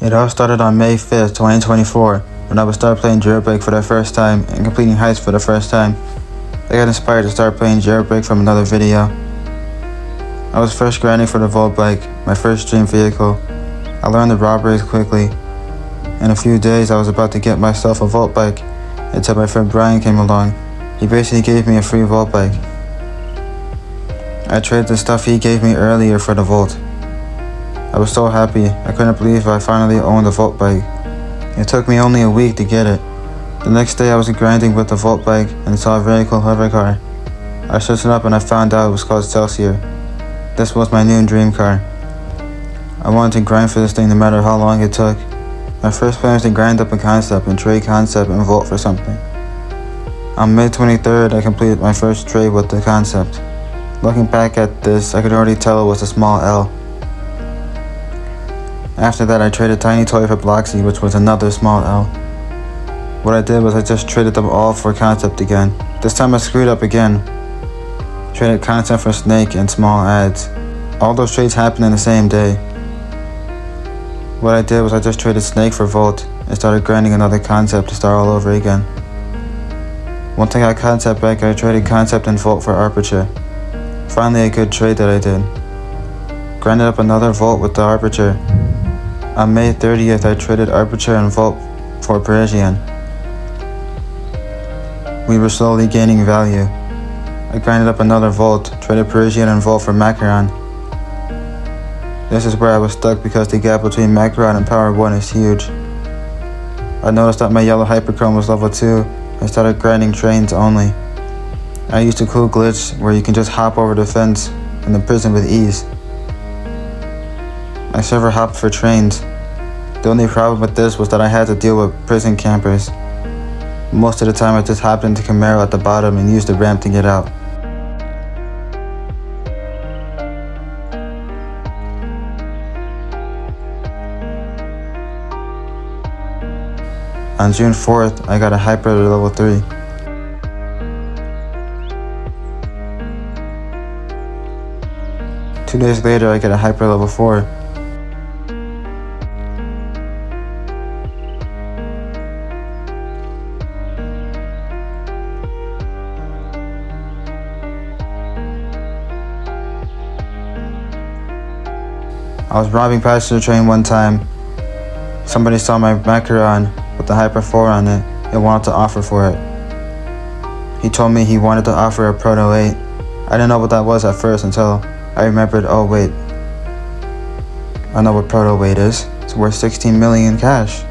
It all started on May 5th, 2024, when I would start playing Jailbreak for the first time and completing heists for the first time. I got inspired to start playing Jailbreak from another video. I was first grinding for the Vault Bike, my first dream vehicle. I learned the robberies quickly. In a few days I was about to get myself a Vault Bike until my friend Brian came along. He basically gave me a free Vault Bike. I traded the stuff he gave me earlier for the Vault. I was so happy. I couldn't believe I finally owned a Vault Bike. It took me only a week to get it. The next day I was grinding with the Vault Bike and saw a very cool hover car. I searched it up and I found out it was called Celsior. This was my new dream car. I wanted to grind for this thing no matter how long it took. My first plan was to grind up a concept and trade concept and Vault for something. On May 23rd I completed my first trade with the concept. Looking back at this, I could already tell it was a small L. After that I traded Tiny Toy for Bloxy, which was another small L. What I did was I just traded them all for concept again. This time I screwed up again. Traded concept for Snake and small ads. All those trades happened in the same day. What I did was I just traded Snake for Volt and started grinding another concept to start all over again. Once I got concept back, I traded concept and Volt for Aperture. Finally a good trade that I did. Grinded up another Volt with the Aperture. On May 30th I traded Aperture and Volt for Parisian. We were slowly gaining value. I grinded up another Volt, traded Parisian and Volt for Macaron. This is where I was stuck because the gap between Macaron and Power 1 is huge. I noticed that my yellow Hyperchrome was level 2 and started grinding trains only. I used a cool glitch where you can just hop over the fence in the prison with ease. I server hopped for trains. The only problem with this was that I had to deal with prison campers. Most of the time I just hopped into Camaro at the bottom and used the ramp to get out. On June 4th, I got a Hyper to level 3. Two days later, I get a Hyper level 4. I was robbing passenger train one time. Somebody saw my Macaron with the Hyper 4 on it and wanted to offer for it. He told me he wanted to offer a Proto 8. I didn't know what that was at first until I remembered, oh wait, I know what Proto 8 is. It's worth 16 million cash.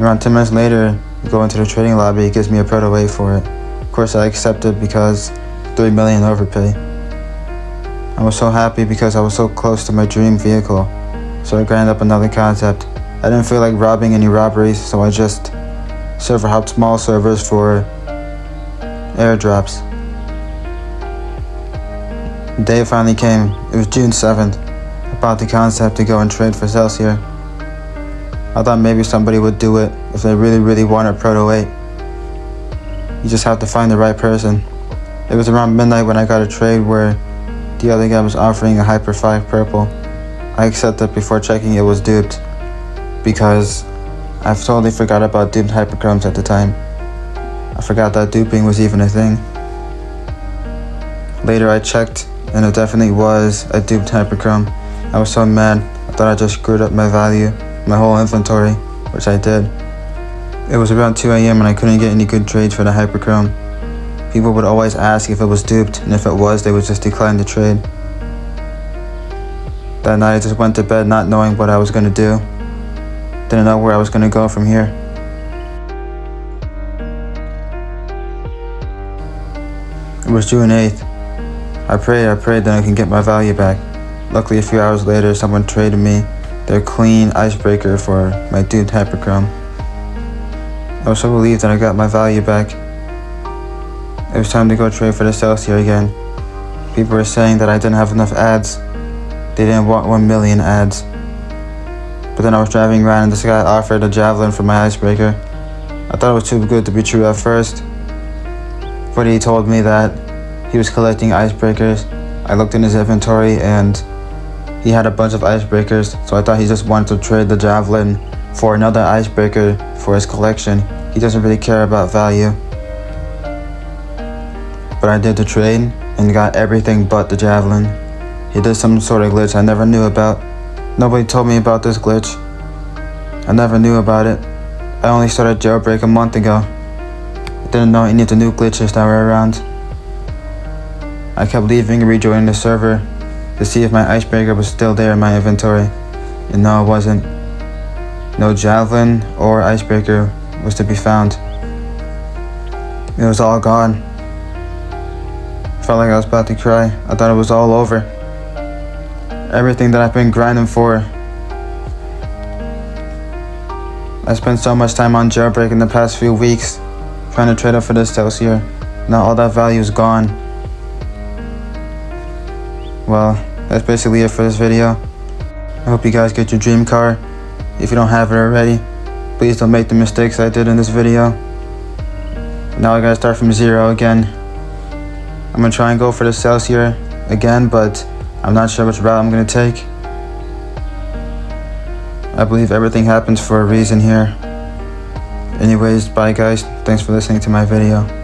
Around 10 minutes later, we go into the trading lobby, it gives me a Proto 8 for it. Of course I accepted because 3 million overpay. I was so happy because I was so close to my dream vehicle, so I grinded up another concept. I didn't feel like robbing any robberies, so I just server hopped small servers for airdrops. The day finally came. It was June 7th. I bought the concept to go and trade for Celsior. I thought maybe somebody would do it if they really wanted Proto 8. You just have to find the right person. It was around midnight when I got a trade where the other guy was offering a Hyper 5 purple. I accepted before checking it was duped, because I've totally forgot about duped Hyperchromes at the time. I forgot that duping was even a thing. Later I checked and it definitely was a duped Hyperchrome. I was so mad, I thought I just screwed up my value, my whole inventory, which I did. It was around 2 AM and I couldn't get any good trades for the Hyperchrome. People would always ask if it was duped, and if it was, they would just decline the trade. That night I just went to bed not knowing what I was going to do. Didn't know where I was going to go from here. It was June 8th. I prayed that I can get my value back. Luckily a few hours later someone traded me their clean icebreaker for my duped Hyperchrome. I was so relieved that I got my value back. It was time to go trade for the Celsior again. People were saying that I didn't have enough ads. They didn't want 1 million ads. But then I was driving around and this guy offered a javelin for my icebreaker. I thought it was too good to be true at first, but he told me that he was collecting icebreakers. I looked in his inventory and He had a bunch of icebreakers, so I thought he just wanted to trade the javelin for another icebreaker for his collection. He doesn't really care about value. But I did the trade and got everything but the javelin. He did some sort of glitch I never knew about. Nobody told me about this glitch. I never knew about it. I only started Jailbreak a month ago. I didn't know any of the new glitches that were around. I kept leaving and rejoining the server to see if my icebreaker was still there in my inventory. And no, it wasn't. No javelin or icebreaker was to be found. It was all gone. Felt like I was about to cry. I thought it was all over. Everything that I've been grinding for. I spent so much time on Jailbreak in the past few weeks trying to trade up for this celsior. Now all that value is gone. Well, that's basically it for this video. I hope you guys get your dream car. If you don't have it already, please don't make the mistakes I did in this video. Now I gotta start from zero again. I'm gonna try and go for the celsior again, but I'm not sure which route I'm gonna take. I believe everything happens for a reason here. Anyways, bye guys. Thanks for listening to my video.